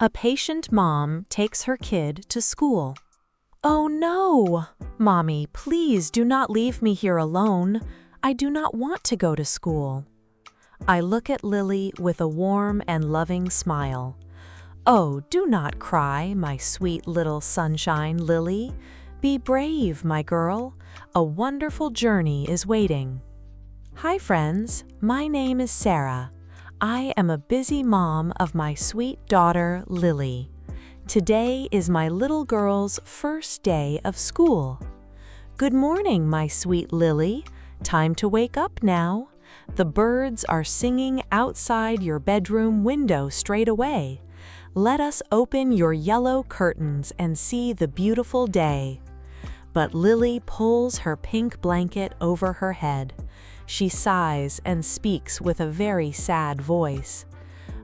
A patient mom takes her kid to school. "Oh no! Mommy, please do not leave me here alone. I do not want to go to school." I look at Lily with a warm and loving smile. "Oh, do not cry, my sweet little sunshine, Lily. Be brave, my girl. A wonderful journey is waiting." Hi friends, my name is Sarah. I am a busy mom of my sweet daughter, Lily. Today is my little girl's first day of school. "Good morning, my sweet Lily. Time to wake up now. The birds are singing outside your bedroom window straight away. Let us open your yellow curtains and see the beautiful day." But Lily pulls her pink blanket over her head. She sighs and speaks with a very sad voice.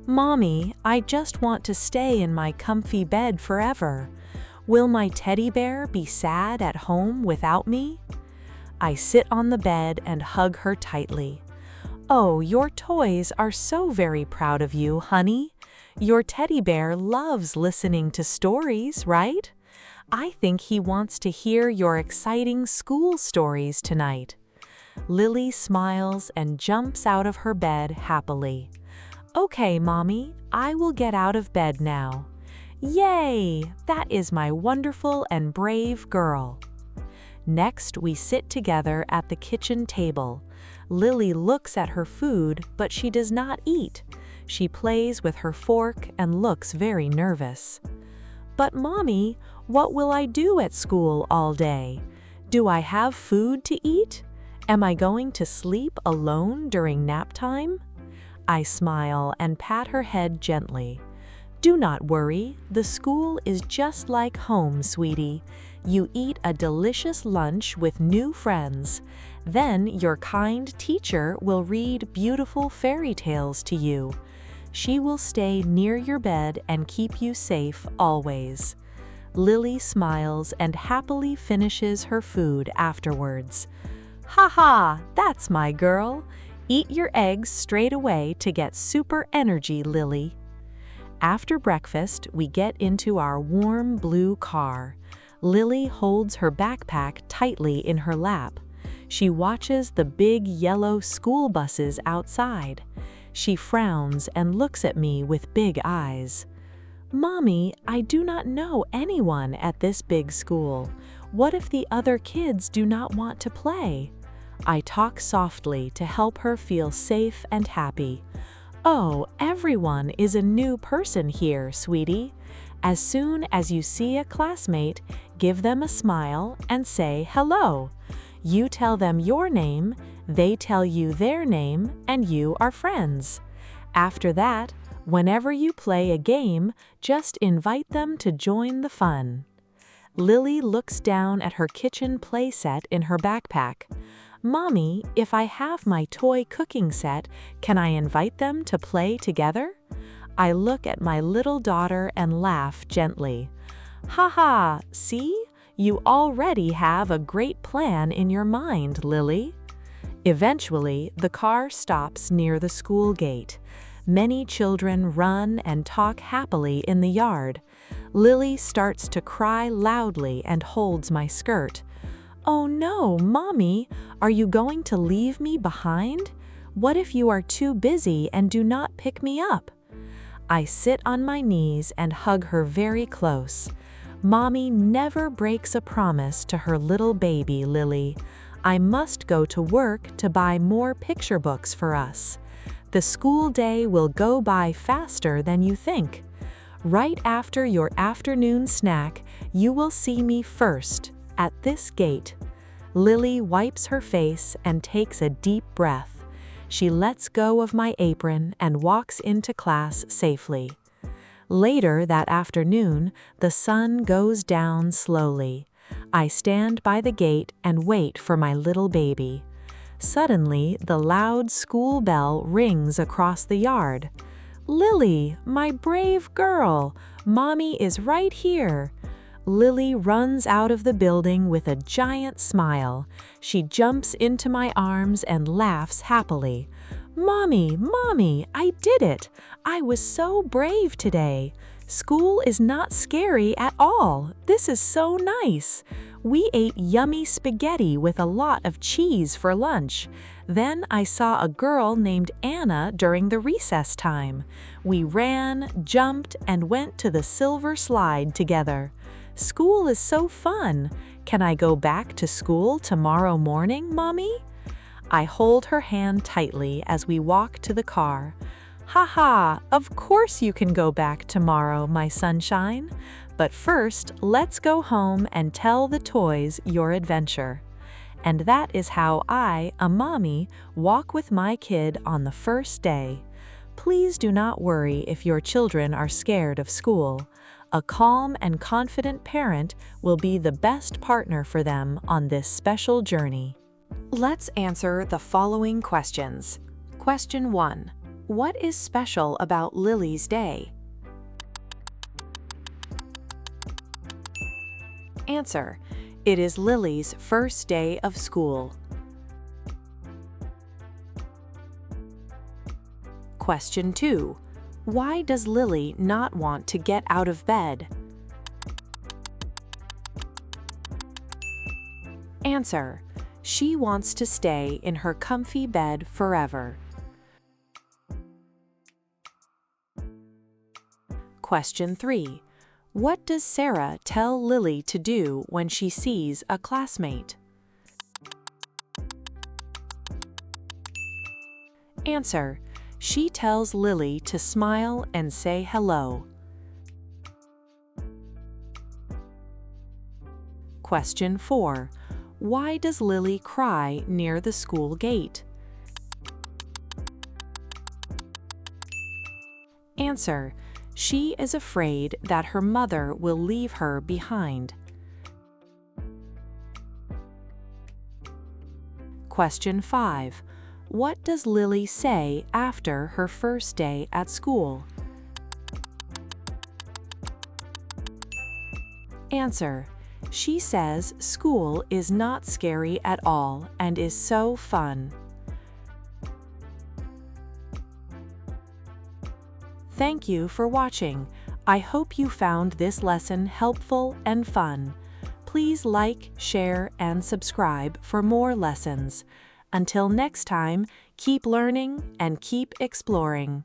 "Mommy, I just want to stay in my comfy bed forever. Will my teddy bear be sad at home without me?" I sit on the bed and hug her tightly. "Oh, your toys are so very proud of you, honey. Your teddy bear loves listening to stories, right? I think he wants to hear your exciting school stories tonight." Lily smiles and jumps out of her bed happily. "Okay, Mommy, I will get out of bed now. Yay! That is my wonderful and brave girl." Next, we sit together at the kitchen table. Lily looks at her food, but she does not eat. She plays with her fork and looks very nervous. "But Mommy, what will I do at school all day? Do I have food to eat? Am I going to sleep alone during nap time?" I smile and pat her head gently. "Do not worry, the school is just like home, sweetie. You eat a delicious lunch with new friends. Then your kind teacher will read beautiful fairy tales to you. She will stay near your bed and keep you safe always." Lily smiles and happily finishes her food afterwards. "Ha ha, that's my girl. Eat your eggs straight away to get super energy, Lily." After breakfast, we get into our warm blue car. Lily holds her backpack tightly in her lap. She watches the big yellow school buses outside. She frowns and looks at me with big eyes. "Mommy, I do not know anyone at this big school. What if the other kids do not want to play?" I talk softly to help her feel safe and happy. "Oh, everyone is a new person here, sweetie. As soon as you see a classmate, give them a smile and say hello. You tell them your name, they tell you their name, and you are friends. After that, whenever you play a game, just invite them to join the fun." Lily looks down at her kitchen play set in her backpack. "Mommy, if I have my toy cooking set, can I invite them to play together?" I look at my little daughter and laugh gently. "Ha ha, see? You already have a great plan in your mind, Lily." Eventually, the car stops near the school gate. Many children run and talk happily in the yard. Lily starts to cry loudly and holds my skirt. "Oh no, Mommy, are you going to leave me behind? What if you are too busy and do not pick me up?" I sit on my knees and hug her very close. Mommy never breaks a promise to her little baby, Lily. I must go to work to buy more picture books for us. The school day will go by faster than you think. Right after your afternoon snack, you will see me first, at this gate. Lily wipes her face and takes a deep breath. She lets go of my apron and walks into class safely. Later that afternoon, the sun goes down slowly. I stand by the gate and wait for my little baby. Suddenly, the loud school bell rings across the yard. "Lily, my brave girl, Mommy is right here." Lily runs out of the building with a giant smile. She jumps into my arms and laughs happily. "Mommy, Mommy, I did it! I was so brave today. School is not scary at all. This is so nice. We ate yummy spaghetti with a lot of cheese for lunch. Then I saw a girl named Anna during the recess time. We ran, jumped, and went to the silver slide together. School is so fun. Can I go back to school tomorrow morning, Mommy? I hold her hand tightly as we walk to the car. Haha, of course you can go back tomorrow, my sunshine. But first, let's go home and tell the toys your adventure. And that is how I, a mommy, walk with my kid on the first day. Please do not worry if your children are scared of school. A calm and confident parent will be the best partner for them on this special journey. Let's answer the following questions. Question 1. What is special about Lily's day? Answer. It is Lily's first day of school. Question 2. Why does Lily not want to get out of bed? Answer. She wants to stay in her comfy bed forever. Question 3. What does Sarah tell Lily to do when she sees a classmate? Answer. She tells Lily to smile and say hello. Question 4. Why does Lily cry near the school gate? Answer. She is afraid that her mother will leave her behind. Question 5. What does Lily say after her first day at school? Answer. She says school is not scary at all and is so fun. Thank you for watching. I hope you found this lesson helpful and fun. Please like, share, and subscribe for more lessons. Until next time, keep learning and keep exploring.